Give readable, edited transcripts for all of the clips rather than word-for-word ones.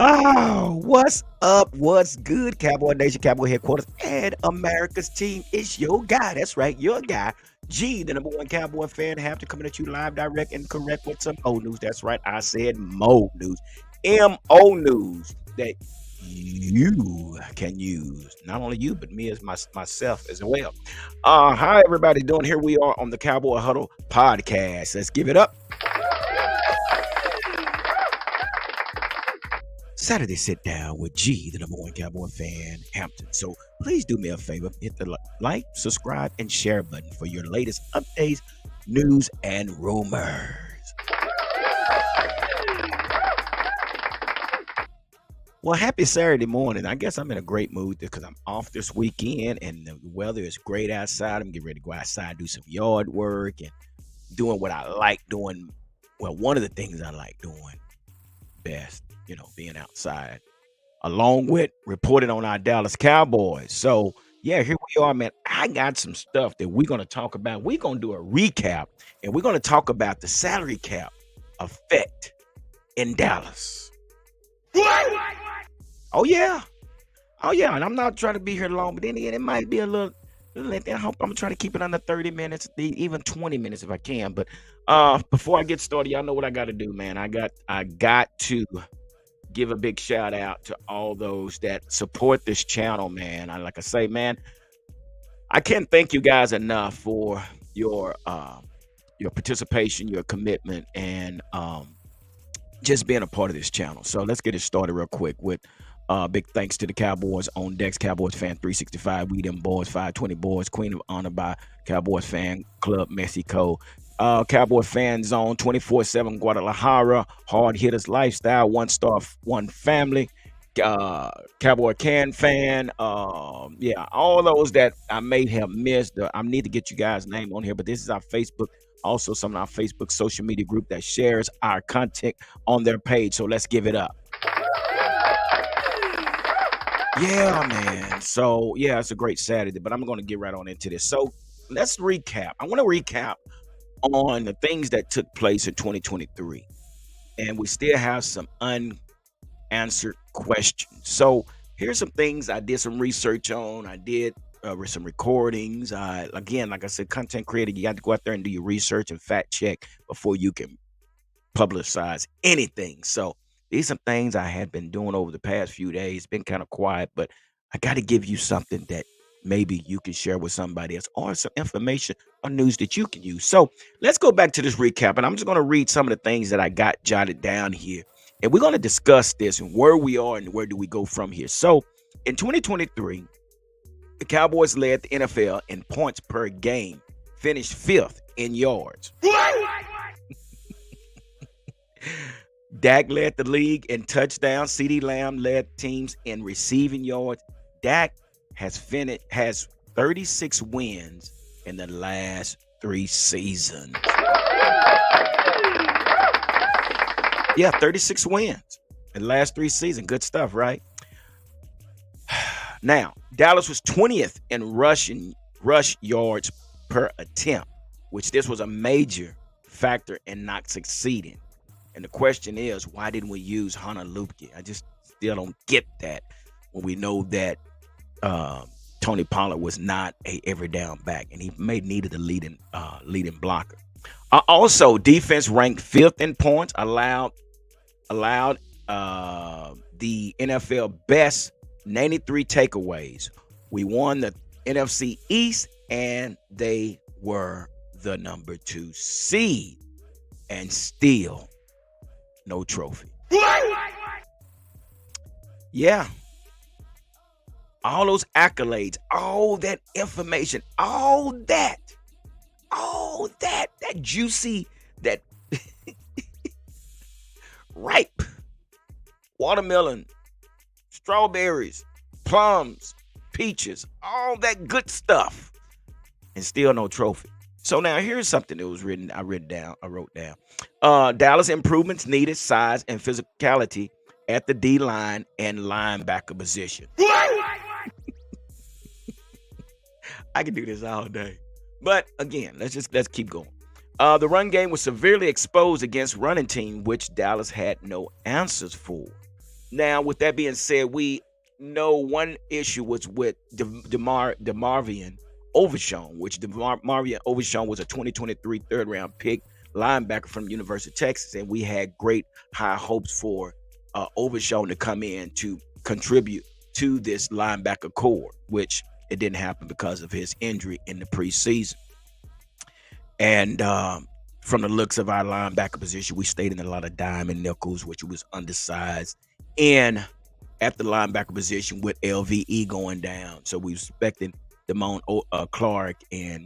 Oh, what's up? What's good, Cowboy Nation, Cowboy Headquarters, and America's team? It's your guy. That's right, your guy, G, the number one Cowboy fan. Have to coming at you live, direct, and correct with some old news. That's right, I said Mo news, MO news that you can use. Not only you, but me as myself as well. How everybody doing? Here we are on the Cowboy Huddle podcast. Let's give it up. Saturday sit down with G, the number one Cowboy fan, Hampton. So please do me a favor, hit the like, subscribe, and share button for your latest updates, news, and rumors. Well, happy Saturday morning. I guess I'm in a great mood because I'm off this weekend and the weather is great outside. I'm getting ready to go outside, do some yard work, and doing what I like doing. Well, one of the things I like doing best, being outside, along with reporting on our Dallas Cowboys. So, yeah, here we are, man. I got some stuff that we're going to talk about. We're going to do a recap, and we're going to talk about the salary cap effect in Dallas. Oh, yeah. Oh, yeah. And I'm not trying to be here long, but then again, it might be a little. I hope I'm trying to keep it under 30 minutes, even 20 minutes if I can. But before I get started, y'all know what I got to do, man. I got to give a big shout out to all those that support this channel, man. Like I say, man, I can't thank you guys enough for your participation, your commitment, and just being a part of this channel. So let's get it started real quick with big thanks to the Cowboys on decks, Cowboys fan 365, we them boys, 520 boys, Queen of Honor by Cowboys Fan Club Mexico, Cowboy Fan Zone 24/7 Guadalajara, Hard Hitters Lifestyle, One Star One Family, Cowboy Can Fan, yeah, all those that I may have missed. I need to get you guys' name on here, but this is our Facebook. Also, some of our Facebook social media group that shares our content on their page. So let's give it up. Yeah, man. So, yeah, it's a great Saturday, but I'm going to get right on into this. So, let's recap. I want to recap on the things that took place in 2023. And we still have some unanswered questions. So, here's some things I did some research on. I did some recordings. Again, like I said, content creator, you got to go out there and do your research and fact check before you can publicize anything. So, these are some things I had been doing over the past few days. Been kind of quiet, but I got to give you something that maybe you can share with somebody else or some information or news that you can use. So let's go back to this recap. And I'm just going to read some of the things that I got jotted down here. And we're going to discuss this and where we are and where do we go from here. So in 2023, the Cowboys led the NFL in points per game, finished fifth in yards. Dak led the league in touchdowns. CeeDee Lamb led teams in receiving yards. Dak has 36 wins in the last 3 seasons. Yeah, 36 wins in the last 3 seasons. Good stuff, right? Now, Dallas was 20th in rush yards per attempt, which this was a major factor in not succeeding. And the question is, why didn't we use Hunter Luepke? I just still don't get that when we know that Tony Pollard was not a every down back, and he needed a leading blocker. Also, defense ranked 5th in points, allowed the NFL best 93 takeaways. We won the NFC East, and they were the number 2 seed, and still no trophy. Yeah. All those accolades, all that information, all that juicy, that ripe watermelon, strawberries, plums, peaches, all that good stuff, and still no trophy. So now here's something that was written. I wrote down. Dallas improvements needed size and physicality at the D line and linebacker position. I can do this all day. But again, let's keep going. The run game was severely exposed against running team, which Dallas had no answers for. Now, with that being said, we know one issue was with DeMarvian Overshawn, which DeMarvian Overshawn was a 2023 third round pick linebacker from the University of Texas, and we had great high hopes for Overshawn to come in to contribute to this linebacker core, which it didn't happen because of his injury in the preseason. And from the looks of our linebacker position, we stayed in a lot of dime and nickels, which was undersized. And at the linebacker position with LVE going down, so we expecting Damone Clark and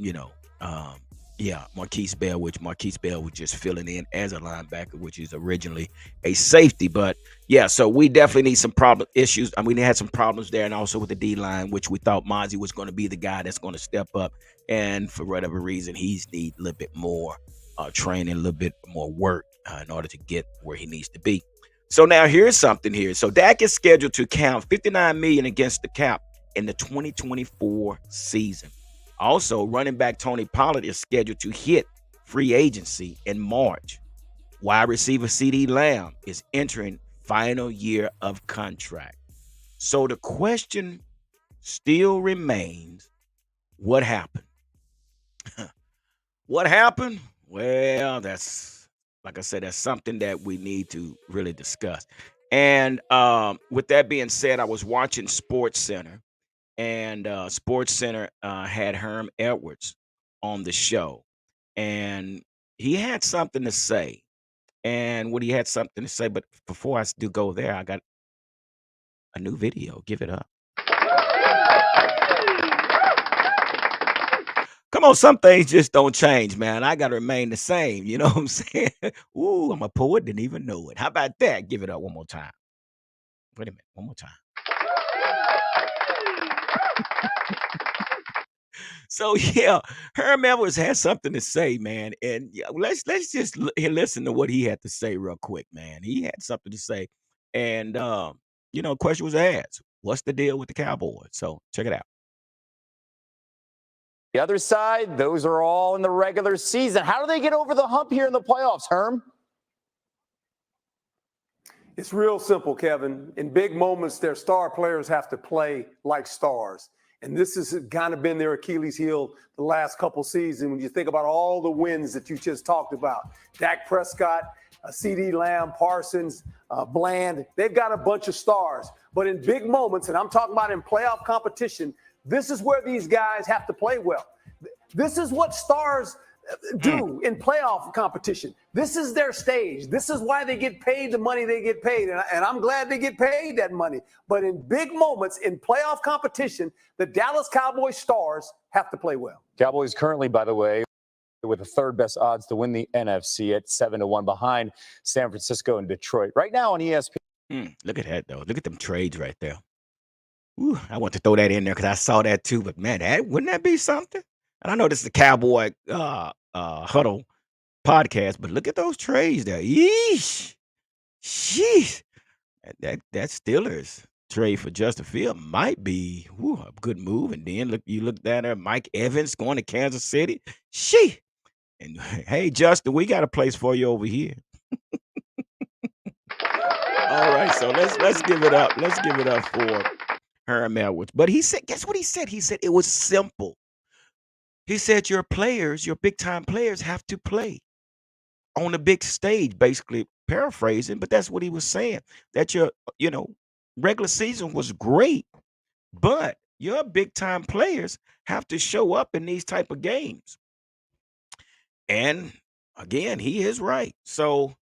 Marquise Bell, which Marquise Bell was just filling in as a linebacker, which is originally a safety. But yeah, so we definitely need some problem issues. I mean, they had some problems there, and also with the D line, which we thought Mozzie was going to be the guy that's going to step up. And for whatever reason, he's need a little bit more training, a little bit more work in order to get where he needs to be. So now here's something here. So Dak is scheduled to count 59 million against the cap in the 2024 season. Also, running back Tony Pollard is scheduled to hit free agency in March. Wide receiver CeeDee Lamb is entering final year of contract. So the question still remains, what happened? What happened? Well, that's like I said, that's something that we need to really discuss. And with that being said, I was watching Sports Center, and Sports Center had Herm Edwards on the show, and he had something to say. And when he had something to say, but before I do go there, I got a new video. Give it up. Come on, some things just don't change, man. I gotta remain the same. You know what I'm saying? Ooh, I'm a poet, didn't even know it. How about that? Give it up one more time. Wait a minute, one more time. So yeah, Herm Edwards has something to say, man. And yeah, let's just listen to what he had to say real quick, man. He had something to say, and question was asked, "What's the deal with the Cowboys?" So check it out. The other side, those are all in the regular season. How do they get over the hump here in the playoffs, Herm? It's real simple, Kevin. In big moments, their star players have to play like stars. And this has kind of been their Achilles heel the last couple seasons when you think about all the wins that you just talked about. Dak Prescott, CeeDee Lamb, Parsons, Bland, they've got a bunch of stars. But in big moments, and I'm talking about in playoff competition, this is where these guys have to play well. This is what stars do in playoff competition. This is their stage. This is why they get paid the money they get paid. And I'm glad they get paid that money. But in big moments in playoff competition, the Dallas Cowboys stars have to play well. Cowboys currently, by the way, with the third best odds to win the NFC at 7-1 behind San Francisco and Detroit. Right now on ESPN. Look at that, though. Look at them trades right there. Ooh, I want to throw that in there because I saw that too. But man, wouldn't that be something? And I know this is a Cowboy huddle podcast, but look at those trades there. Yeesh. Sheesh. That Steelers trade for Justin Field might be a good move. And then you look down there, Mike Evans going to Kansas City. She. And hey, Justin, we got a place for you over here. All right, so let's give it up. Let's give it up for Herm Edwards. But he said, guess what he said? He said it was simple. He said your players, your big time players, have to play on the big stage, basically paraphrasing, but that's what he was saying. That your, regular season was great, but your big time players have to show up in these type of games. And again, he is right. So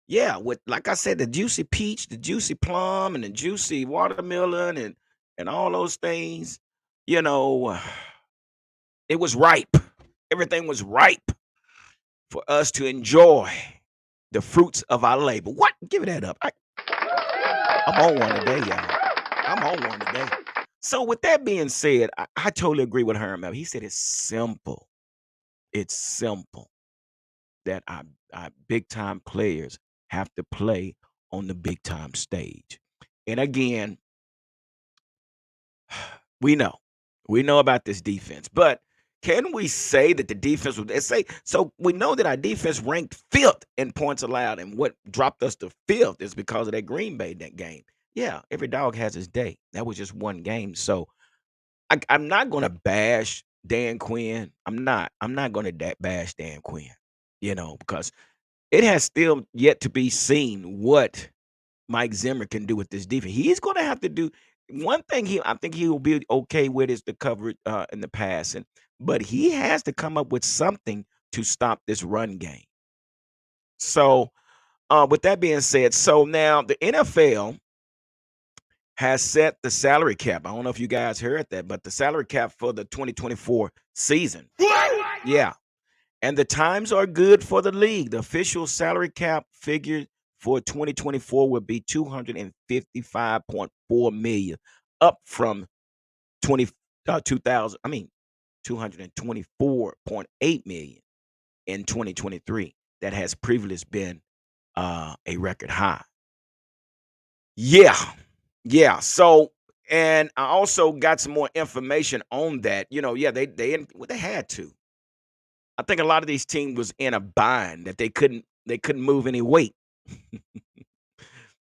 yeah, with like I said, the juicy peach, the juicy plum, and the juicy watermelon and all those things, it was ripe. Everything was ripe for us to enjoy the fruits of our labor. What? Give it that up. I'm on one today, y'all. I'm on one today. So with that being said, I totally agree with Herm. He said it's simple. It's simple that our big time players have to play on the big time stage. And again, we know about this defense, but can we say that the defense would say so? We know that our defense ranked fifth in points allowed, and what dropped us to fifth is because of that Green Bay game. Yeah, every dog has his day. That was just one game. So I'm not gonna bash Dan Quinn. I'm not gonna bash Dan Quinn, because it has still yet to be seen what Mike Zimmer can do with this defense. He's gonna have to do one thing. I think he will be okay with is the coverage in the passing, but he has to come up with something to stop this run game. So, with that being said, so now the NFL has set the salary cap. I don't know if you guys heard that, but the salary cap for the 2024 season. Yeah. And the times are good for the league. The official salary cap figure for 2024 will be 255.4 million, up from 20 2000, I mean 224.8 million in 2023. That has previously been a record high. Yeah. Yeah. So, and I also got some more information on that. Yeah, well, they had to. I think a lot of these teams was in a bind that they couldn't move any weight.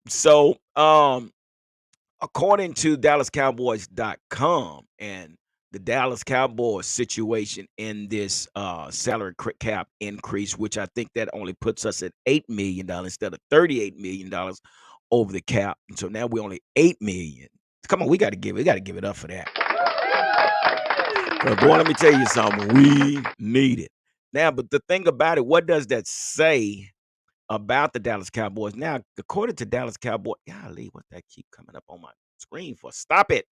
So, according to DallasCowboys.com and the Dallas Cowboys situation in this salary cap increase, which I think that only puts us at $8 million instead of $38 million over the cap. And so now we're only $8 million. Come on, we got to give it up for that. 'Cause, boy, let me tell you something. We need it now. But the thing about it, what does that say about the Dallas Cowboys? Now, according to Dallas Cowboy, golly, what that keep coming up on my screen for? Stop it.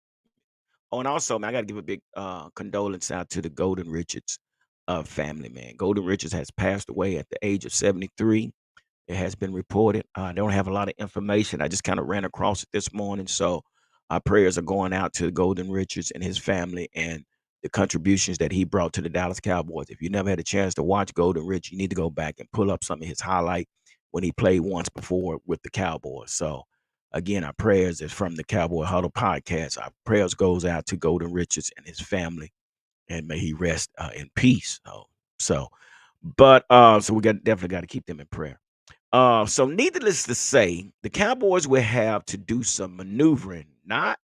Oh, and also, man, I got to give a big condolence out to the Golden Richards family, man. Golden Richards has passed away at the age of 73. It has been reported. I don't have a lot of information. I just kind of ran across it this morning. So our prayers are going out to Golden Richards and his family and the contributions that he brought to the Dallas Cowboys. If you never had a chance to watch Golden Rich, you need to go back and pull up some of his highlight when he played once before with the Cowboys. So again, our prayers is from the Cowboy Huddle podcast. Our prayers goes out to Golden Richards and his family, and may he rest in peace. So we definitely got to keep them in prayer. So needless to say, the Cowboys will have to do some maneuvering, not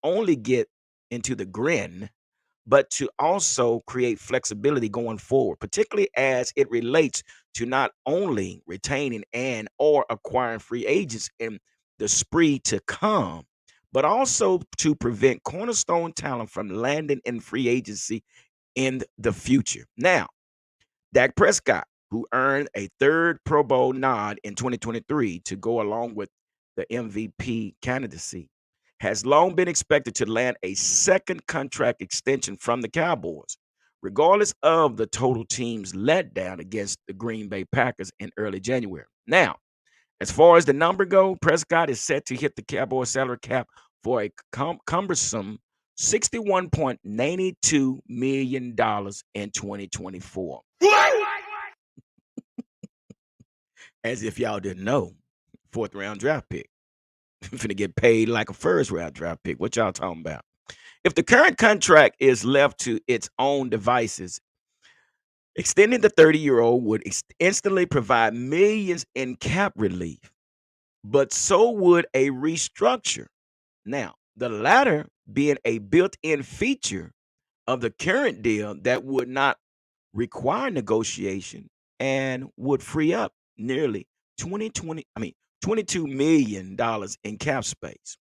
only get into the grin, but to also create flexibility going forward, particularly as it relates to not only retaining and or acquiring free agents in the spree to come, but also to prevent cornerstone talent from landing in free agency in the future. Now, Dak Prescott, who earned a third Pro Bowl nod in 2023 to go along with the MVP candidacy, has long been expected to land a second contract extension from the Cowboys, regardless of the total team's letdown against the Green Bay Packers in early January. Now, as far as the number go, Prescott is set to hit the Cowboys salary cap for a cumbersome $61.92 million in 2024. As if y'all didn't know, fourth round draft pick. Finna get paid like a first round draft pick. What y'all talking about? If the current contract is left to its own devices, extending the 30-year-old would instantly provide millions in cap relief, but so would a restructure. Now, the latter being a built in feature of the current deal that would not require negotiation and would free up nearly 22 million dollars in cap space.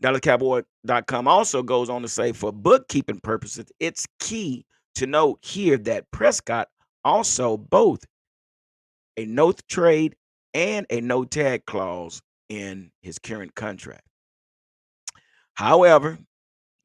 DallasCowboy.com also goes on to say, for bookkeeping purposes, it's key to note here that Prescott also both a no trade and a no tag clause in his current contract. However,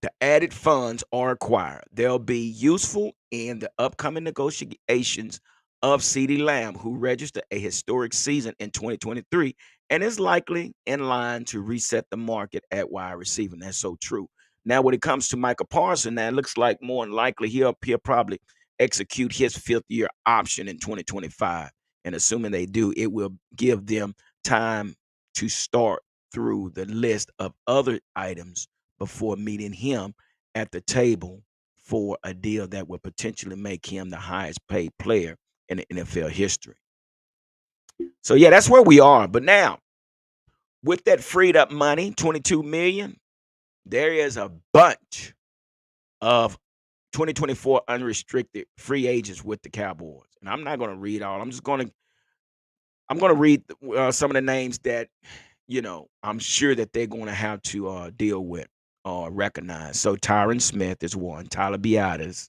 the added funds are acquired. They'll be useful in the upcoming negotiations of CeeDee Lamb, who registered a historic season in 2023 and is likely in line to reset the market at wide receiver. That's so true. Now, when it comes to Michael Parsons, that looks like more than likely he'll probably execute his fifth year option in 2025. And assuming they do, it will give them time to start through the list of other items before meeting him at the table for a deal that would potentially make him the highest paid player in the NFL history. So yeah, that's where we are. But now, with that freed up money, 22 million, there is a bunch of 2024 unrestricted free agents with the Cowboys. And I'm not going to read all. I'm going to read some of the names that I'm sure that they're going to have to deal with or recognize. So Tyron Smith is one, Tyler Biadasz,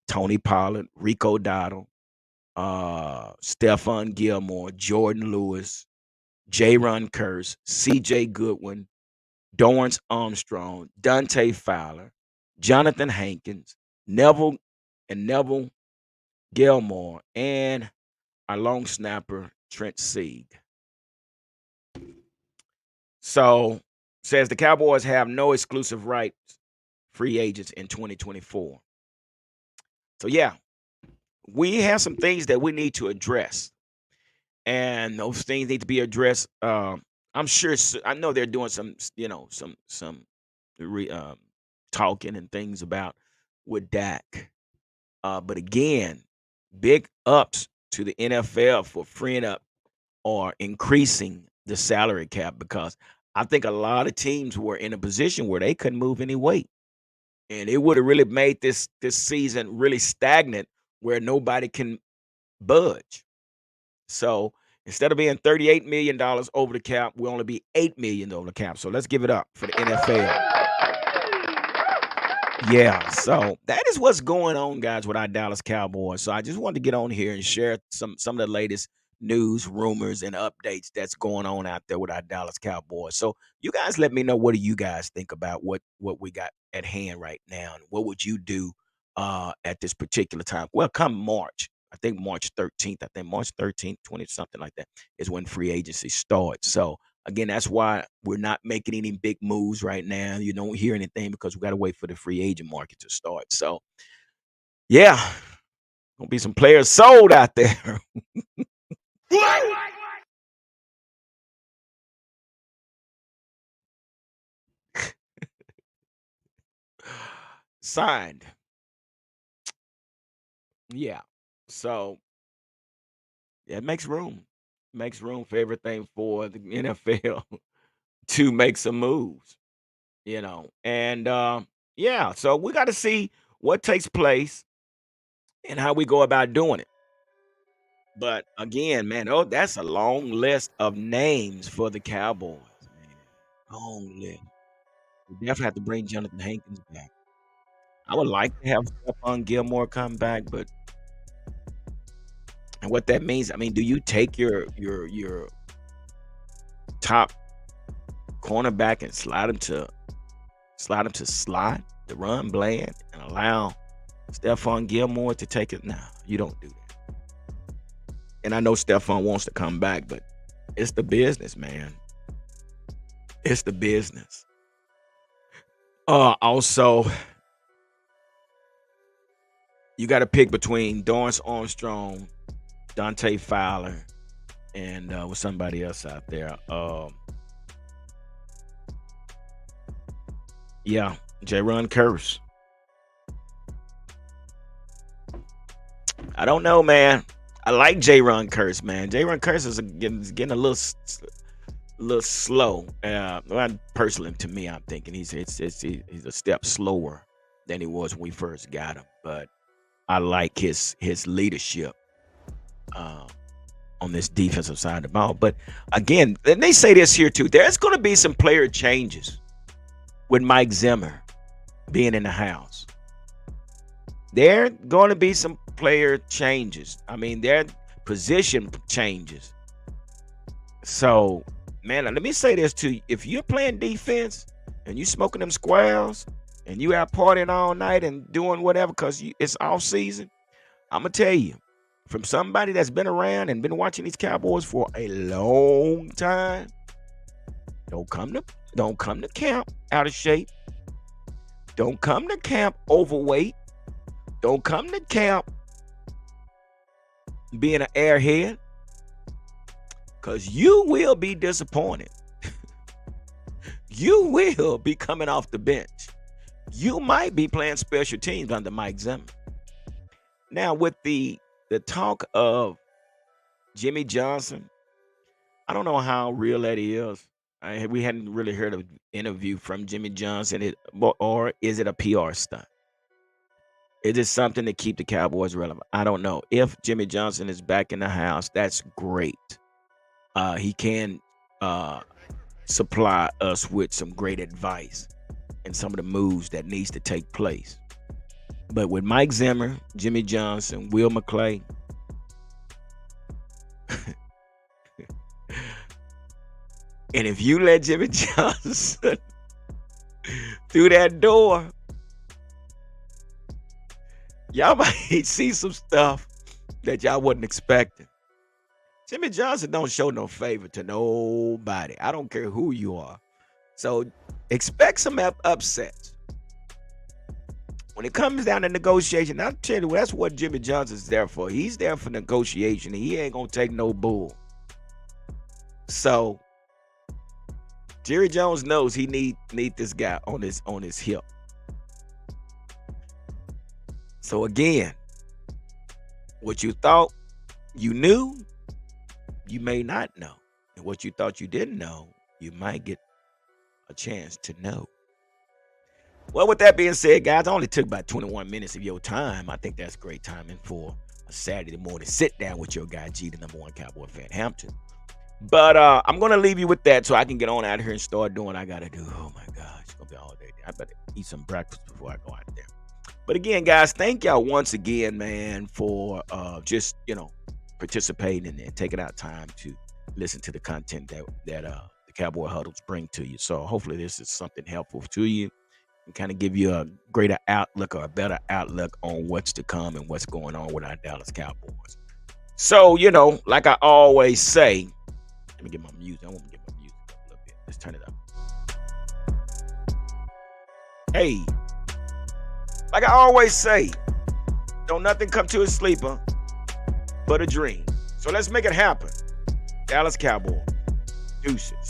Tony Pollard, Rico Dottle, Stephon Gilmore, Jordan Lewis, Jaron Curse, C.J. Goodwin, Dorrance Armstrong, Dante Fowler, Jonathan Hankins, Neville Gilmore, and our long snapper Trent Sieg. So says the Cowboys have no exclusive rights free agents in 2024. So yeah, we have some things that we need to address, and those things need to be addressed. I'm sure. I know they're doing some, some re, talking and things about with Dak. But again, big ups to the NFL for freeing up or increasing the salary cap, because I think a lot of teams were in a position where they couldn't move any weight, and it would have really made this season really stagnant where nobody can budge. So instead of being $38 million over the cap, we'll only be $8 million over the cap. So let's give it up for the NFL. Yeah, so that is what's going on, guys, with our Dallas Cowboys. So I just wanted to get on here and share some of the latest news, rumors, and updates that's going on out there with our Dallas Cowboys. So you guys let me know, what do you guys think about what we got at hand right now, and what would you do at this particular time? Well, come March, I think March 13th, 20 something like that is when free agency starts. So again, that's why we're not making any big moves right now. You don't hear anything because we got to wait for the free agent market to start. So, yeah, gonna be some players sold out there. Signed. Yeah. So, yeah, it makes room. Makes room for everything for the NFL to make some moves, And yeah, so we got to see what takes place and how we go about doing it. But again, man, that's a long list of names for the Cowboys, man. Long list. We definitely have to bring Jonathan Hankins back. I would like to have Stephon Gilmore come back, but and what that means, I mean, do you take your top cornerback and slide the run bland and allow Stephon Gilmore to take it? No, you don't do that. And I know Stephon wants to come back, but it's the business, man. It's the business. Also, you got to pick between Dorrance Armstrong, Dante Fowler, and with somebody else out there. Yeah, Jaron Curse. I don't know, man. I like Jaron Curse, man. Jaron Curse is getting a little slow. Well, personally, to me, I'm thinking he's a step slower than he was when we first got him. But I like his leadership on this defensive side of the ball. But again, and they say this here too, there's going to be some player changes with Mike Zimmer being in the house. There are going to be some player changes. I mean, their position changes. So, man, let me say this to you. If you're playing defense and you smoking them squares and you out partying all night and doing whatever because it's off season, I'm going to tell you, from somebody that's been around and been watching these Cowboys for a long time, don't come to camp out of shape. Don't come to camp overweight. Don't come to camp being an airhead, because you will be disappointed. You will be coming off the bench. You might be playing special teams under Mike Zimmer. Now, with the talk of Jimmy Johnson, I don't know how real that is. We hadn't really heard an interview from Jimmy Johnson, or is it a PR stunt? Is it something to keep the Cowboys relevant? I don't know. If Jimmy Johnson is back in the house, that's great. He can supply us with some great advice and some of the moves that needs to take place. But with Mike Zimmer, Jimmy Johnson, Will McClay, and if you let Jimmy Johnson through that door, y'all might see some stuff that y'all wasn't expecting. Jimmy Johnson don't show no favor to nobody. I don't care who you are. So expect some upsets. When it comes down to negotiation, I'll tell you, that's what Jimmy Johnson's there for. He's there for negotiation. He ain't gonna take no bull. So Jerry Jones knows he need this guy on his hip. So again, what you thought you knew, you may not know. And what you thought you didn't know, you might get a chance to know. Well, with that being said, guys, I only took about 21 minutes of your time. I think that's great timing for a Saturday morning sit down with your guy G, the #1 Cowboy fan, Hampton. But I'm gonna leave you with that so I can get on out of here and start doing what I gotta do. Oh my gosh, it's gonna be all day. I better eat some breakfast before I go out there. But again, guys, thank y'all once again, man, for just participating and taking out time to listen to the content that the Cowboy Huddles bring to you. So hopefully this is something helpful to you and kind of give you a greater outlook or a better outlook on what's to come and what's going on with our Dallas Cowboys. So, like I always say, let me get my music. I want to get my music up a little bit. Let's turn it up. Hey, like I always say, don't nothing come to a sleeper but a dream. So let's make it happen. Dallas Cowboys. Deuces.